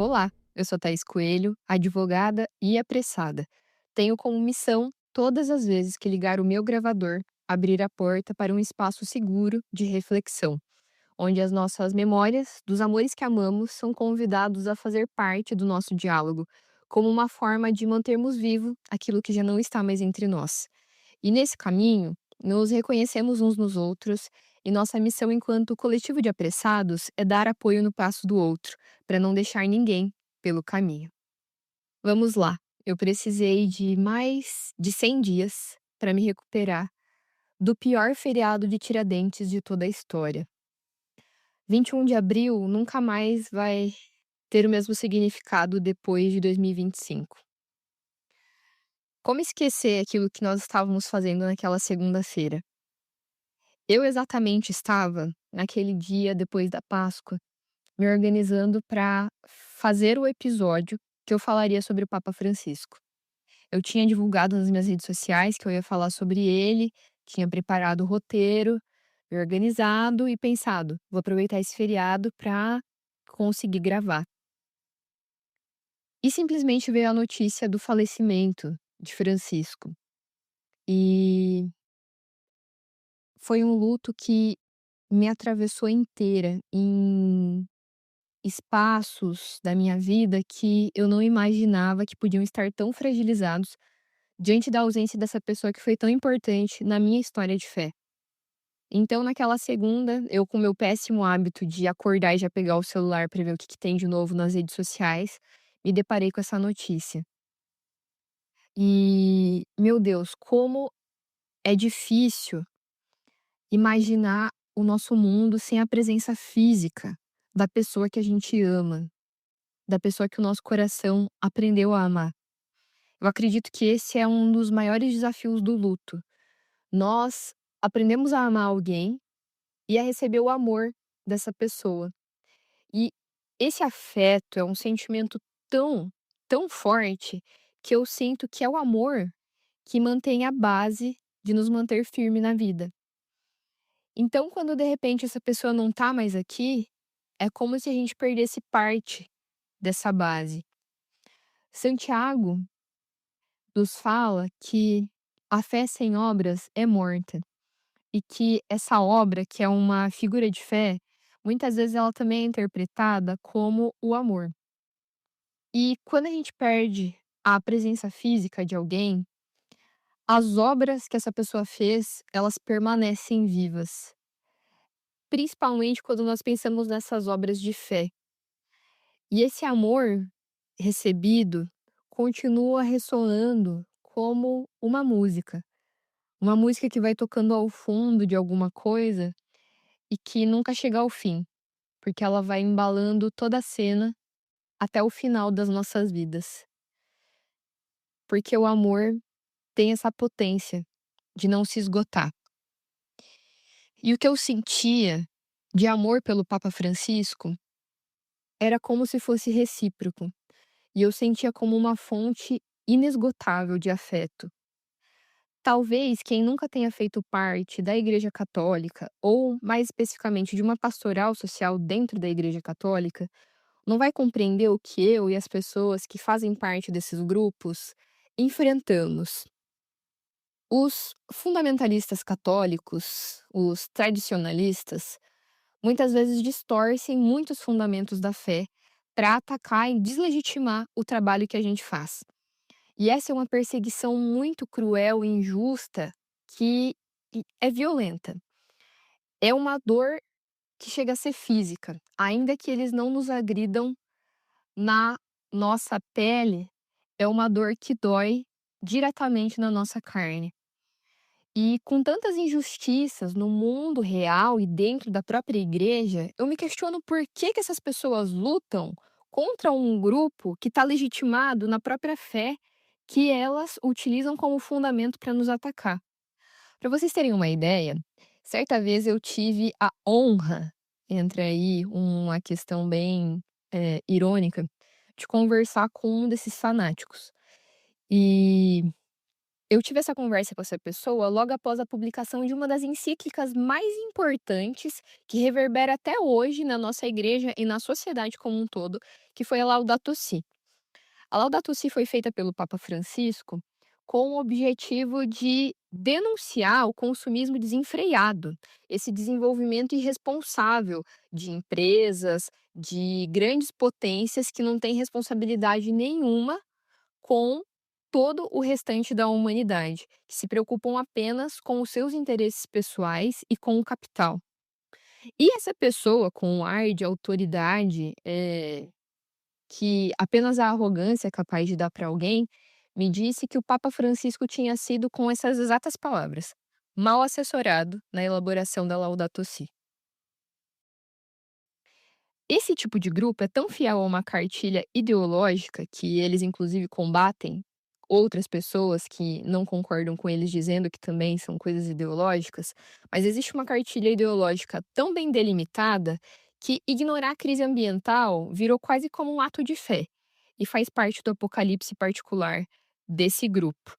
Olá, eu sou Thaís Coelho, advogada e apressada. Tenho como missão, todas as vezes que ligar o meu gravador, abrir a porta para um espaço seguro de reflexão, onde as nossas memórias dos amores que amamos são convidados a fazer parte do nosso diálogo, como uma forma de mantermos vivo aquilo que já não está mais entre nós. E nesse caminho, nos reconhecemos uns nos outros, e nossa missão enquanto coletivo de apressados é dar apoio no passo do outro, para não deixar ninguém pelo caminho. Vamos lá, eu precisei de mais de 100 dias para me recuperar do pior feriado de Tiradentes de toda a história. 21 de abril nunca mais vai ter o mesmo significado depois de 2025. Como esquecer aquilo que nós estávamos fazendo naquela segunda-feira? Eu exatamente estava, naquele dia depois da Páscoa, me organizando para fazer o episódio que eu falaria sobre o Papa Francisco. Eu tinha divulgado nas minhas redes sociais que eu ia falar sobre ele, tinha preparado o roteiro, me organizado e pensado: vou aproveitar esse feriado para conseguir gravar. E simplesmente veio a notícia do falecimento de Francisco. E foi um luto que me atravessou inteira em espaços da minha vida que eu não imaginava que podiam estar tão fragilizados diante da ausência dessa pessoa que foi tão importante na minha história de fé. Então, naquela segunda, eu com o meu péssimo hábito de acordar e já pegar o celular para ver o que que tem de novo nas redes sociais, me deparei com essa notícia. E, meu Deus, como é difícil imaginar o nosso mundo sem a presença física da pessoa que a gente ama, da pessoa que o nosso coração aprendeu a amar. Eu acredito que esse é um dos maiores desafios do luto. Nós aprendemos a amar alguém e a receber o amor dessa pessoa. E esse afeto é um sentimento tão, tão forte que eu sinto que é o amor que mantém a base de nos manter firme na vida. Então, quando de repente essa pessoa não tá mais aqui, é como se a gente perdesse parte dessa base. Santiago nos fala que a fé sem obras é morta e que essa obra, que é uma figura de fé, muitas vezes ela também é interpretada como o amor. E quando a gente perde a presença física de alguém, as obras que essa pessoa fez, elas permanecem vivas. Principalmente quando nós pensamos nessas obras de fé. E esse amor recebido continua ressoando como uma música que vai tocando ao fundo de alguma coisa e que nunca chega ao fim, porque ela vai embalando toda a cena até o final das nossas vidas. Porque o amor tem essa potência de não se esgotar. E o que eu sentia de amor pelo Papa Francisco era como se fosse recíproco, e eu sentia como uma fonte inesgotável de afeto. Talvez quem nunca tenha feito parte da Igreja Católica, ou mais especificamente de uma pastoral social dentro da Igreja Católica, não vai compreender o que eu e as pessoas que fazem parte desses grupos enfrentamos. Os fundamentalistas católicos, os tradicionalistas, muitas vezes distorcem muitos fundamentos da fé para atacar e deslegitimar o trabalho que a gente faz. E essa é uma perseguição muito cruel e injusta que é violenta. É uma dor que chega a ser física, ainda que eles não nos agridam na nossa pele, é uma dor que dói diretamente na nossa carne. E com tantas injustiças no mundo real e dentro da própria igreja, eu me questiono por que essas pessoas lutam contra um grupo que está legitimado na própria fé que elas utilizam como fundamento para nos atacar. Para vocês terem uma ideia, certa vez eu tive a honra, entre aí uma questão bem irônica, de conversar com um desses fanáticos. E Eu tive essa conversa com essa pessoa logo após a publicação de uma das encíclicas mais importantes que reverbera até hoje na nossa igreja e na sociedade como um todo, que foi a Laudato Si. A Laudato Si foi feita pelo Papa Francisco com o objetivo de denunciar o consumismo desenfreado, esse desenvolvimento irresponsável de empresas, de grandes potências que não têm responsabilidade nenhuma com todo o restante da humanidade, que se preocupam apenas com os seus interesses pessoais e com o capital. E essa pessoa com um ar de autoridade, que apenas a arrogância é capaz de dar para alguém, me disse que o Papa Francisco tinha sido, com essas exatas palavras, mal assessorado na elaboração da Laudato Si. Esse tipo de grupo é tão fiel a uma cartilha ideológica que eles, inclusive, combatem outras pessoas que não concordam com eles, dizendo que também são coisas ideológicas, mas existe uma cartilha ideológica tão bem delimitada que ignorar a crise ambiental virou quase como um ato de fé e faz parte do apocalipse particular desse grupo.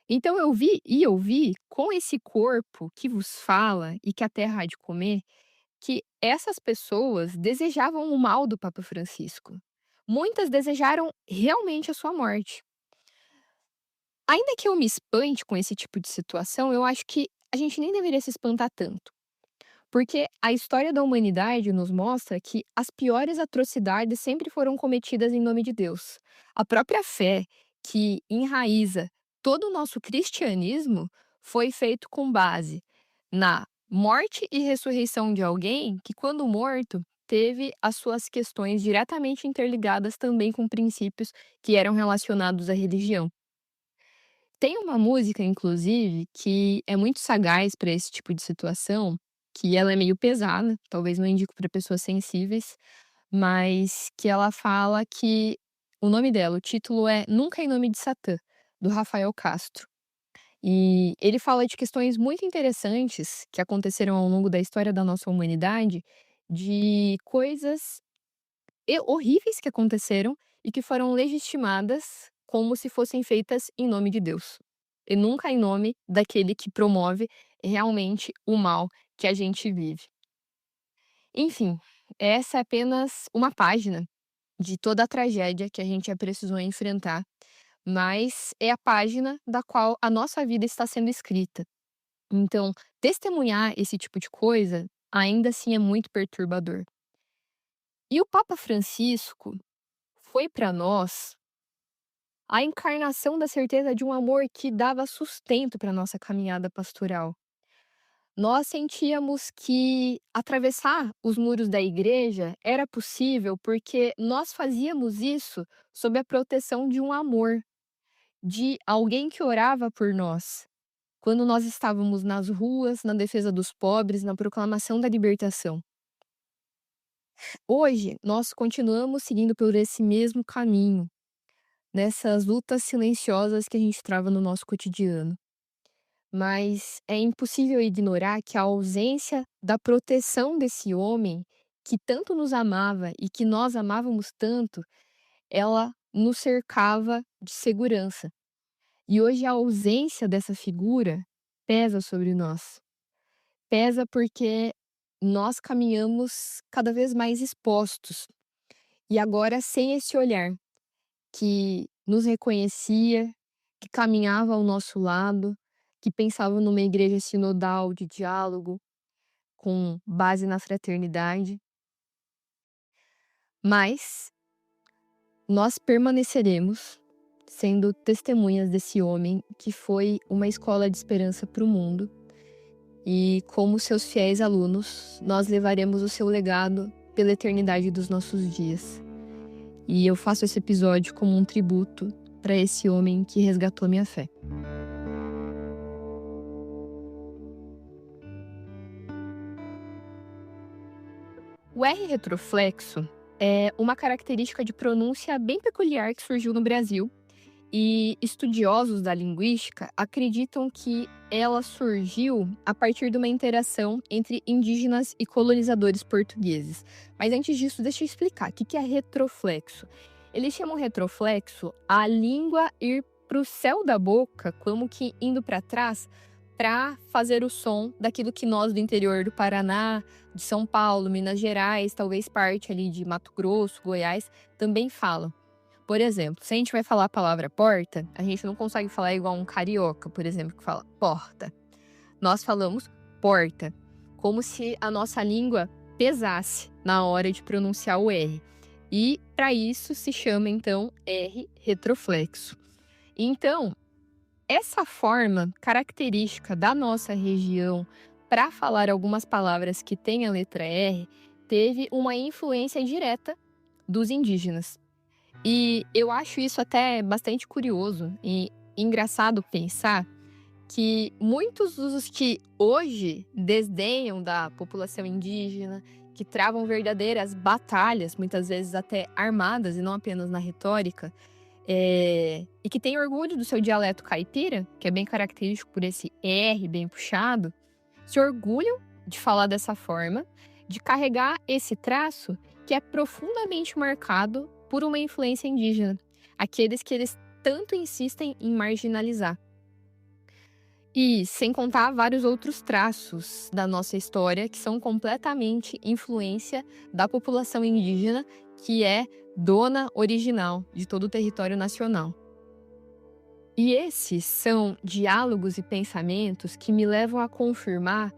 Então eu vi com esse corpo que vos fala e que a terra há de comer, que essas pessoas desejavam o mal do Papa Francisco. Muitas desejaram realmente a sua morte. Ainda que eu me espante com esse tipo de situação, eu acho que a gente nem deveria se espantar tanto. Porque a história da humanidade nos mostra que as piores atrocidades sempre foram cometidas em nome de Deus. A própria fé que enraiza todo o nosso cristianismo foi feito com base na morte e ressurreição de alguém que, quando morto, teve as suas questões diretamente interligadas também com princípios que eram relacionados à religião. Tem uma música, inclusive, que é muito sagaz para esse tipo de situação, que ela é meio pesada, talvez não indico para pessoas sensíveis, mas que ela fala que o nome dela, o título é Nunca em Nome de Satã, do Rafael Castro. E ele fala de questões muito interessantes que aconteceram ao longo da história da nossa humanidade, de coisas horríveis que aconteceram e que foram legitimadas como se fossem feitas em nome de Deus. E nunca em nome daquele que promove realmente o mal que a gente vive. Enfim, essa é apenas uma página de toda a tragédia que a gente já precisou enfrentar, mas é a página da qual a nossa vida está sendo escrita. Então, testemunhar esse tipo de coisa ainda assim é muito perturbador. E o Papa Francisco foi para nós a encarnação da certeza de um amor que dava sustento para nossa caminhada pastoral. Nós sentíamos que atravessar os muros da igreja era possível porque nós fazíamos isso sob a proteção de um amor, de alguém que orava por nós. Quando nós estávamos nas ruas, na defesa dos pobres, na proclamação da libertação. Hoje, nós continuamos seguindo por esse mesmo caminho, nessas lutas silenciosas que a gente trava no nosso cotidiano. Mas é impossível ignorar que a ausência da proteção desse homem, que tanto nos amava e que nós amávamos tanto, ela nos cercava de segurança. E hoje a ausência dessa figura pesa sobre nós. Pesa porque nós caminhamos cada vez mais expostos. E agora sem esse olhar que nos reconhecia, que caminhava ao nosso lado, que pensava numa igreja sinodal de diálogo, com base na fraternidade. Mas nós permaneceremos sendo testemunhas desse homem que foi uma escola de esperança para o mundo. E como seus fiéis alunos, nós levaremos o seu legado pela eternidade dos nossos dias. E eu faço esse episódio como um tributo para esse homem que resgatou minha fé. O R retroflexo é uma característica de pronúncia bem peculiar que surgiu no Brasil, e estudiosos da linguística acreditam que ela surgiu a partir de uma interação entre indígenas e colonizadores portugueses. Mas antes disso, deixa eu explicar o que é retroflexo. Eles chamam retroflexo a língua ir para o céu da boca, como que indo para trás, para fazer o som daquilo que nós do interior do Paraná, de São Paulo, Minas Gerais, talvez parte ali de Mato Grosso, Goiás, também falam. Por exemplo, se a gente vai falar a palavra porta, a gente não consegue falar igual um carioca, por exemplo, que fala porta. Nós falamos porta, como se a nossa língua pesasse na hora de pronunciar o R. E para isso se chama então R retroflexo. Então, essa forma característica da nossa região para falar algumas palavras que têm a letra R teve uma influência direta dos indígenas. E eu acho isso até bastante curioso e engraçado pensar que muitos dos que hoje desdenham da população indígena, que travam verdadeiras batalhas, muitas vezes até armadas e não apenas na retórica, e que têm orgulho do seu dialeto caipira, que é bem característico por esse R bem puxado, se orgulham de falar dessa forma, de carregar esse traço que é profundamente marcado por uma influência indígena, aqueles que eles tanto insistem em marginalizar. E sem contar vários outros traços da nossa história que são completamente influência da população indígena, que é dona original de todo o território nacional. E esses são diálogos e pensamentos que me levam a confirmar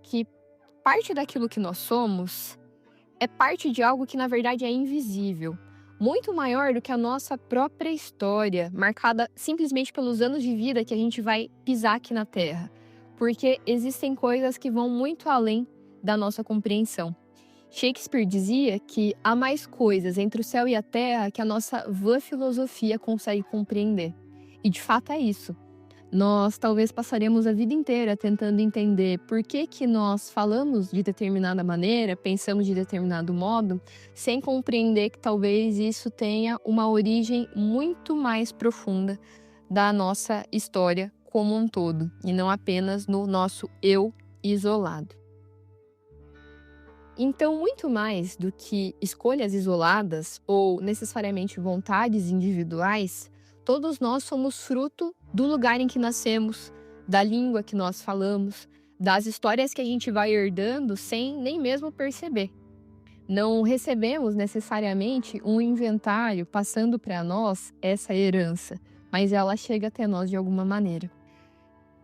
que parte daquilo que nós somos é parte de algo que, na verdade, é invisível, muito maior do que a nossa própria história, marcada simplesmente pelos anos de vida que a gente vai pisar aqui na Terra. Porque existem coisas que vão muito além da nossa compreensão. Shakespeare dizia que há mais coisas entre o céu e a terra que a nossa vã filosofia consegue compreender. E de fato é isso. Nós talvez passaremos a vida inteira tentando entender por que que nós falamos de determinada maneira, pensamos de determinado modo, sem compreender que talvez isso tenha uma origem muito mais profunda da nossa história como um todo, e não apenas no nosso eu isolado. Então, muito mais do que escolhas isoladas ou necessariamente vontades individuais, todos nós somos fruto do lugar em que nascemos, da língua que nós falamos, das histórias que a gente vai herdando sem nem mesmo perceber. Não recebemos necessariamente um inventário passando para nós essa herança, mas ela chega até nós de alguma maneira.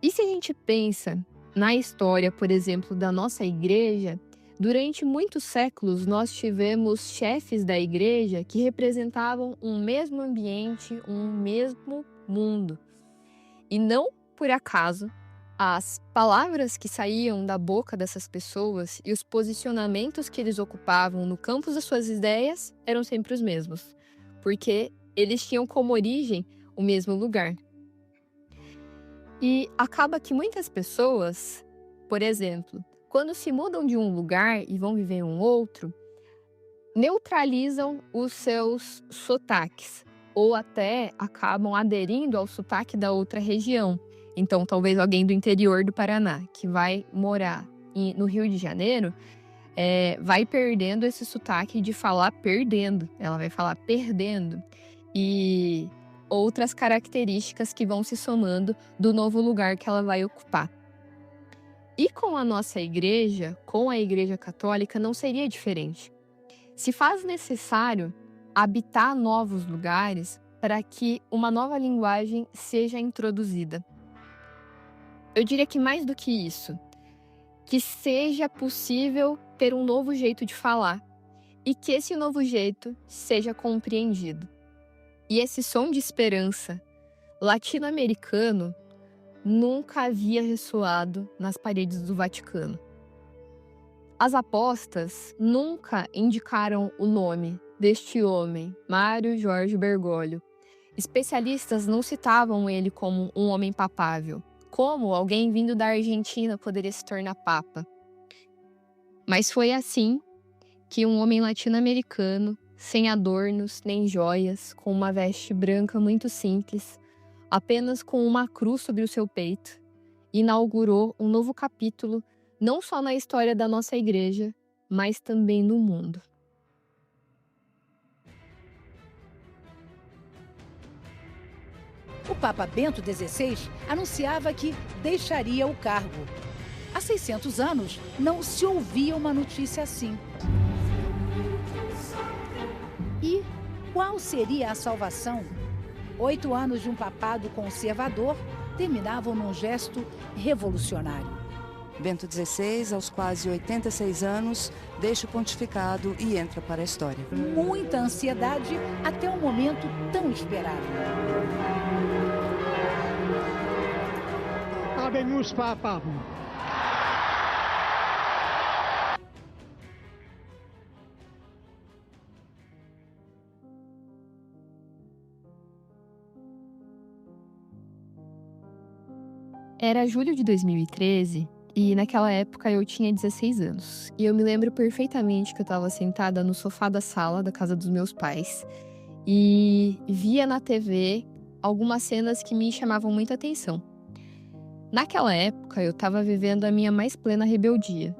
E se a gente pensa na história, por exemplo, da nossa igreja, durante muitos séculos nós tivemos chefes da igreja que representavam um mesmo ambiente, um mesmo mundo. E não por acaso, as palavras que saíam da boca dessas pessoas e os posicionamentos que eles ocupavam no campo das suas ideias eram sempre os mesmos, porque eles tinham como origem o mesmo lugar. E acaba que muitas pessoas, por exemplo, quando se mudam de um lugar e vão viver em um outro, neutralizam os seus sotaques ou até acabam aderindo ao sotaque da outra região. Então, talvez alguém do interior do Paraná que vai morar no Rio de Janeiro vai perdendo esse sotaque de falar perdendo. Ela vai falar perdendo. E outras características que vão se somando do novo lugar que ela vai ocupar. E com a nossa igreja, com a Igreja Católica, não seria diferente. Se faz necessário habitar novos lugares para que uma nova linguagem seja introduzida. Eu diria que mais do que isso, que seja possível ter um novo jeito de falar e que esse novo jeito seja compreendido. E esse som de esperança latino-americano nunca havia ressoado nas paredes do Vaticano. As apostas nunca indicaram o nome deste homem, Mário Jorge Bergoglio. Especialistas não citavam ele como um homem papável, como alguém vindo da Argentina poderia se tornar papa. Mas foi assim que um homem latino-americano, sem adornos nem joias, com uma veste branca muito simples, apenas com uma cruz sobre o seu peito, inaugurou um novo capítulo não só na história da nossa igreja, mas também no mundo. O Papa Bento XVI anunciava que deixaria o cargo. Há 600 anos, não se ouvia uma notícia assim. E qual seria a salvação? 8 anos de um papado conservador terminavam num gesto revolucionário. Bento XVI, aos quase 86 anos, deixa o pontificado e entra para a história. Muita ansiedade até um momento tão esperado. Habemus Papam. Era julho de 2013 e naquela época eu tinha 16 anos. E eu me lembro perfeitamente que eu estava sentada no sofá da sala da casa dos meus pais e via na TV algumas cenas que me chamavam muita atenção. Naquela época eu estava vivendo a minha mais plena rebeldia.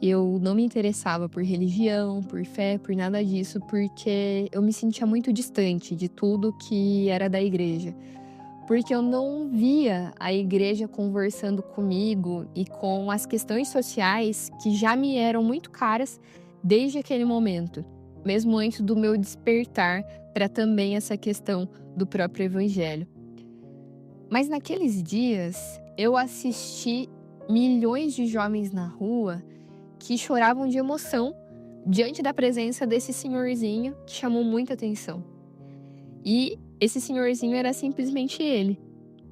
Eu não me interessava por religião, por fé, por nada disso, porque eu me sentia muito distante de tudo que era da igreja. Porque eu não via a igreja conversando comigo e com as questões sociais que já me eram muito caras desde aquele momento, mesmo antes do meu despertar para também essa questão do próprio evangelho. Mas naqueles dias, eu assisti milhões de jovens na rua que choravam de emoção diante da presença desse senhorzinho que chamou muita atenção. E esse senhorzinho era simplesmente ele,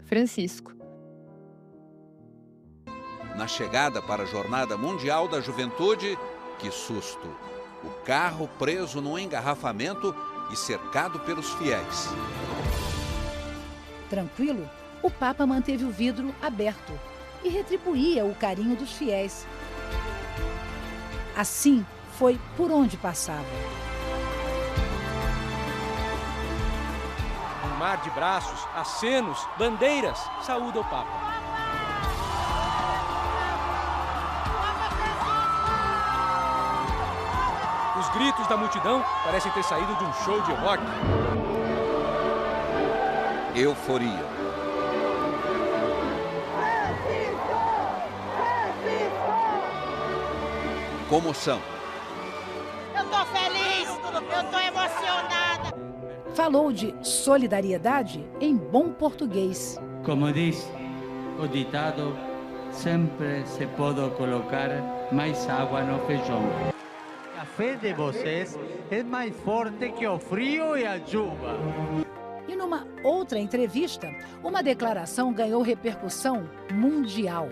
Francisco. Na chegada para a Jornada Mundial da Juventude, que susto! O carro preso num engarrafamento e cercado pelos fiéis. Tranquilo, o Papa manteve o vidro aberto e retribuía o carinho dos fiéis. Assim foi por onde passava. Um mar de braços, acenos, bandeiras, saúda o Papa. Os gritos da multidão parecem ter saído de um show de rock. Euforia. Comoção. Eu tô feliz, eu tô emocionada. Falou de solidariedade em bom português. Como diz o ditado, sempre se pode colocar mais água no feijão. A fé de vocês é mais forte que o frio e a chuva. E numa outra entrevista, uma declaração ganhou repercussão mundial.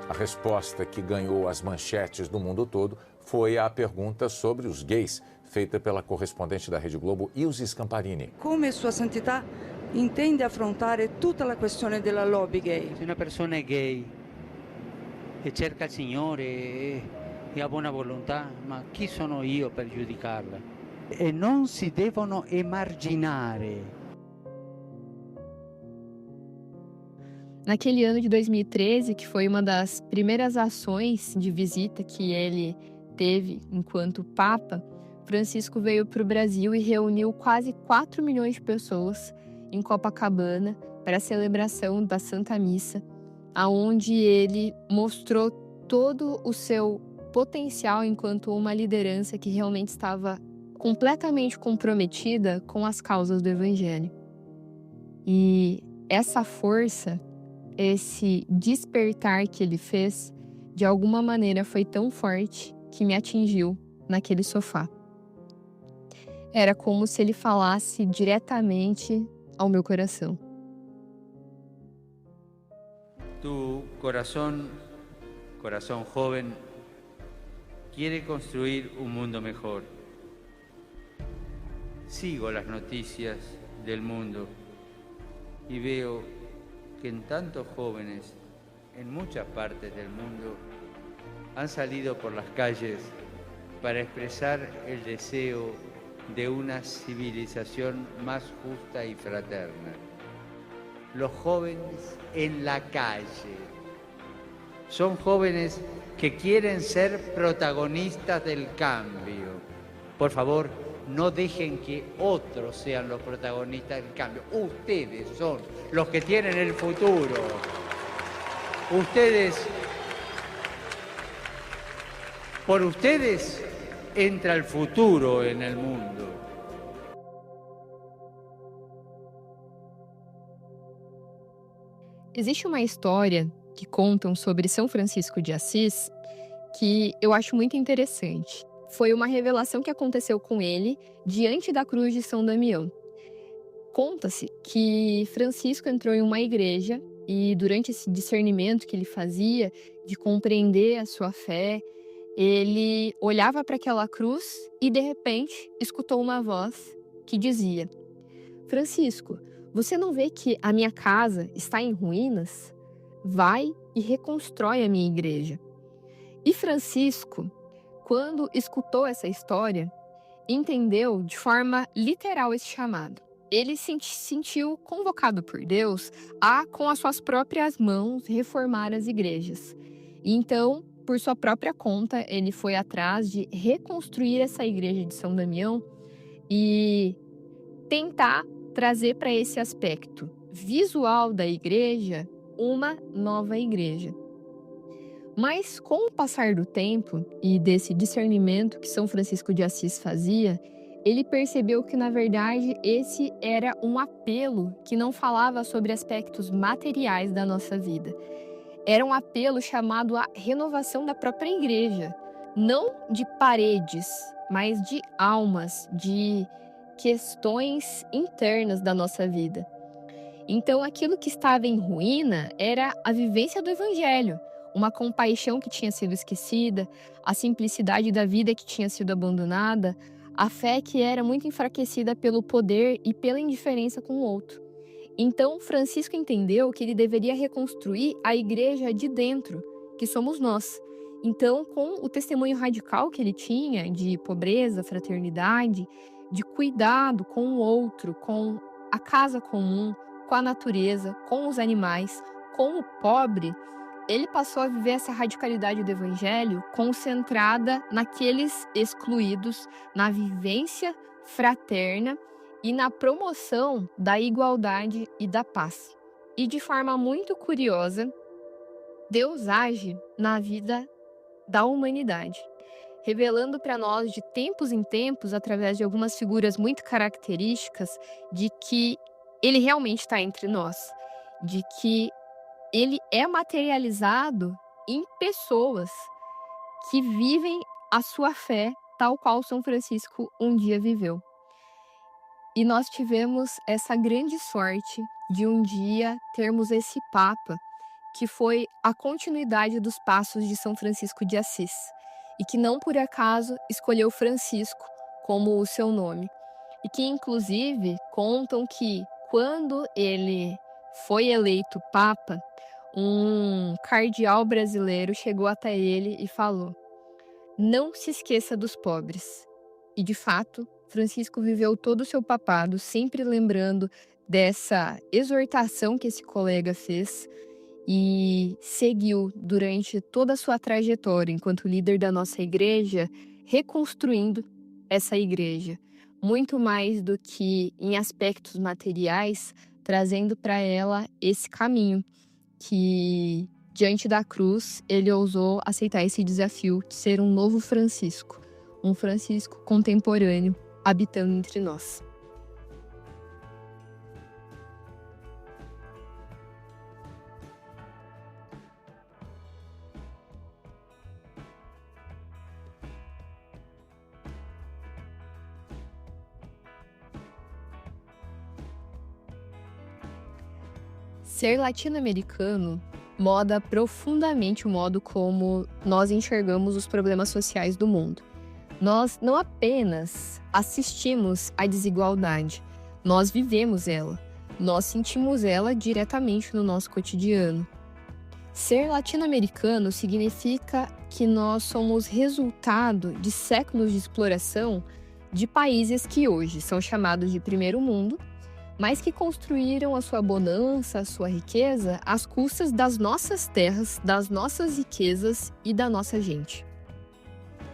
A resposta que ganhou as manchetes do mundo todo foi a pergunta sobre os gays, feita pela correspondente da Rede Globo, Ilse Scamparini. Come Sua Santità intende affrontare tutta la questione della lobby gay? Se una persona è gay e cerca il Signore e ha buona volontà, ma chi sono io per giudicarla? E non si devono emarginare. Naquele ano de 2013, que foi uma das primeiras ações de visita que ele teve enquanto Papa, Francisco veio para o Brasil e reuniu quase 4 milhões de pessoas em Copacabana para a celebração da Santa Missa, aonde ele mostrou todo o seu potencial enquanto uma liderança que realmente estava completamente comprometida com as causas do Evangelho. E essa força, esse despertar que ele fez, de alguma maneira foi tão forte que me atingiu naquele sofá. Era como se ele falasse diretamente ao meu coração. Tu corazón joven, quiere construir un mundo mejor. Sigo las noticias del mundo y veo que en tantos jóvenes en muchas partes del mundo han salido por las calles para expresar el deseo de una civilización más justa y fraterna. Los jóvenes en la calle son jóvenes que quieren ser protagonistas del cambio. Por favor, no dejen que otros sean los protagonistas del cambio. Ustedes son los que tienen el futuro. Ustedes, por ustedes entra el futuro en el mundo. Existe uma história que contam sobre São Francisco de Assis que eu acho muito interessante. Foi uma revelação que aconteceu com ele diante da cruz de São Damião. Conta-se que Francisco entrou em uma igreja e durante esse discernimento que ele fazia de compreender a sua fé, ele olhava para aquela cruz e de repente escutou uma voz que dizia: Francisco, você não vê que a minha casa está em ruínas? Vai e reconstrói a minha igreja. E Francisco, quando escutou essa história, entendeu de forma literal esse chamado. Ele se sentiu convocado por Deus a, com as suas próprias mãos, reformar as igrejas. E então, por sua própria conta, ele foi atrás de reconstruir essa igreja de São Damião e tentar trazer para esse aspecto visual da igreja uma nova igreja. Mas com o passar do tempo e desse discernimento que São Francisco de Assis fazia, ele percebeu que, na verdade, esse era um apelo que não falava sobre aspectos materiais da nossa vida. Era um apelo chamado à renovação da própria igreja, não de paredes, mas de almas, de questões internas da nossa vida. Então, aquilo que estava em ruína era a vivência do Evangelho, uma compaixão que tinha sido esquecida, a simplicidade da vida que tinha sido abandonada, a fé que era muito enfraquecida pelo poder e pela indiferença com o outro. Então, Francisco entendeu que ele deveria reconstruir a igreja de dentro, que somos nós. Então, com o testemunho radical que ele tinha de pobreza, fraternidade, de cuidado com o outro, com a casa comum, com a natureza, com os animais, com o pobre, ele passou a viver essa radicalidade do Evangelho concentrada naqueles excluídos, na vivência fraterna e na promoção da igualdade e da paz. E de forma muito curiosa, Deus age na vida da humanidade, revelando para nós de tempos em tempos, através de algumas figuras muito características, de que Ele realmente está entre nós, de que Ele é materializado em pessoas que vivem a sua fé tal qual São Francisco um dia viveu. E nós tivemos essa grande sorte de um dia termos esse Papa, que foi a continuidade dos passos de São Francisco de Assis, e que não por acaso escolheu Francisco como o seu nome. E que, inclusive, contam que, quando ele foi eleito Papa, um cardeal brasileiro chegou até ele e falou: não se esqueça dos pobres. E, de fato, Francisco viveu todo o seu papado sempre lembrando dessa exortação que esse colega fez e seguiu durante toda a sua trajetória enquanto líder da nossa igreja, reconstruindo essa igreja, muito mais do que em aspectos materiais, trazendo para ela esse caminho que, diante da cruz, ele ousou aceitar esse desafio de ser um novo Francisco, um Francisco contemporâneo habitando entre nós. Ser latino-americano muda profundamente o modo como nós enxergamos os problemas sociais do mundo. Nós não apenas assistimos à desigualdade, nós vivemos ela, nós sentimos ela diretamente no nosso cotidiano. Ser latino-americano significa que nós somos resultado de séculos de exploração de países que hoje são chamados de primeiro mundo, mas que construíram a sua bonança, a sua riqueza, às custas das nossas terras, das nossas riquezas e da nossa gente.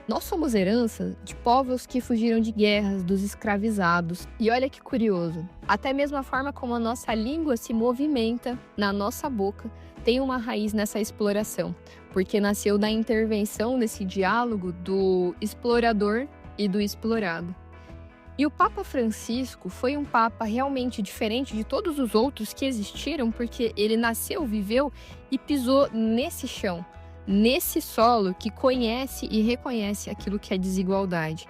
Nós somos herança de povos que fugiram de guerras, dos escravizados. E olha que curioso, até mesmo a forma como a nossa língua se movimenta na nossa boca tem uma raiz nessa exploração, porque nasceu da intervenção desse diálogo do explorador e do explorado. E o Papa Francisco foi um papa realmente diferente de todos os outros que existiram, porque ele nasceu, viveu e pisou nesse chão, nesse solo que conhece e reconhece aquilo que é desigualdade.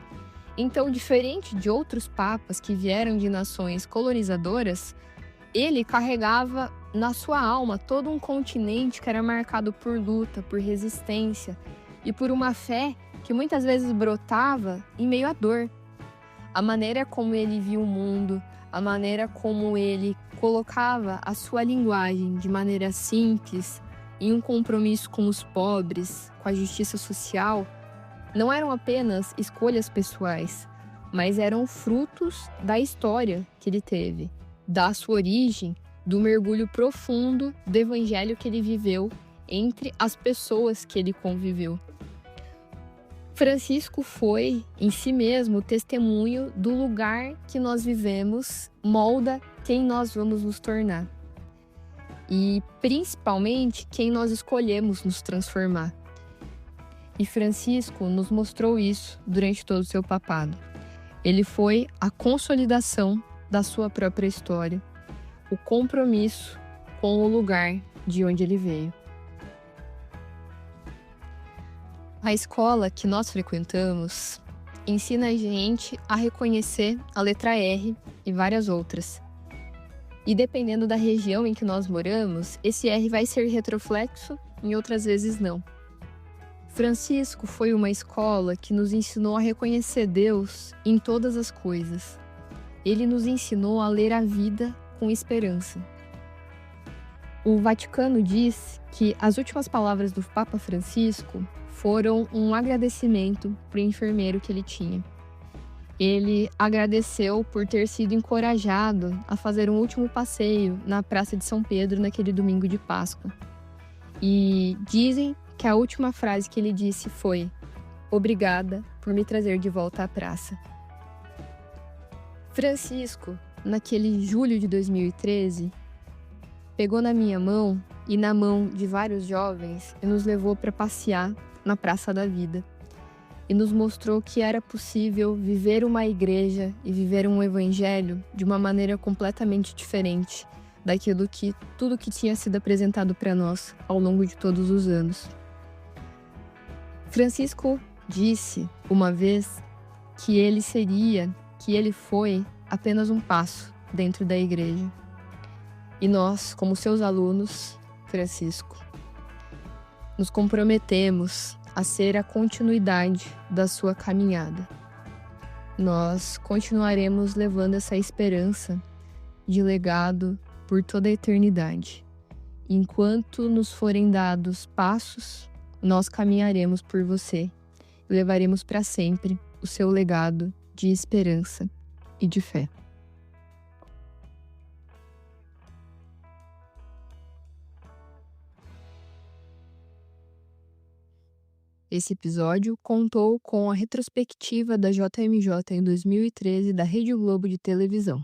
Então, diferente de outros papas que vieram de nações colonizadoras, ele carregava na sua alma todo um continente que era marcado por luta, por resistência e por uma fé que muitas vezes brotava em meio à dor. A maneira como ele via o mundo, a maneira como ele colocava a sua linguagem de maneira simples, em um compromisso com os pobres, com a justiça social, não eram apenas escolhas pessoais, mas eram frutos da história que ele teve, da sua origem, do mergulho profundo do evangelho que ele viveu entre as pessoas que ele conviveu. Francisco foi, em si mesmo, testemunho do lugar que nós vivemos, molda quem nós vamos nos tornar. E, principalmente, quem nós escolhemos nos transformar. E Francisco nos mostrou isso durante todo o seu papado. Ele foi a consolidação da sua própria história, o compromisso com o lugar de onde ele veio. A escola que nós frequentamos ensina a gente a reconhecer a letra R e várias outras. E dependendo da região em que nós moramos, esse R vai ser retroflexo e outras vezes não. Francisco foi uma escola que nos ensinou a reconhecer Deus em todas as coisas. Ele nos ensinou a ler a vida com esperança. O Vaticano diz que as últimas palavras do Papa Francisco foram um agradecimento para o enfermeiro que ele tinha. Ele agradeceu por ter sido encorajado a fazer um último passeio na Praça de São Pedro naquele domingo de Páscoa. E dizem que a última frase que ele disse foi: "Obrigada por me trazer de volta à praça". Francisco, naquele julho de 2013, pegou na minha mão e na mão de vários jovens e nos levou para passear na Praça da Vida. E nos mostrou que era possível viver uma igreja e viver um evangelho de uma maneira completamente diferente daquilo que tudo que tinha sido apresentado para nós ao longo de todos os anos. Francisco disse uma vez que ele foi apenas um passo dentro da igreja. E nós, como seus alunos, Francisco, nos comprometemos a ser a continuidade da sua caminhada. Nós continuaremos levando essa esperança de legado por toda a eternidade. Enquanto nos forem dados passos, nós caminharemos por você e levaremos para sempre o seu legado de esperança e de fé. Esse episódio contou com a retrospectiva da JMJ em 2013 da Rede Globo de televisão.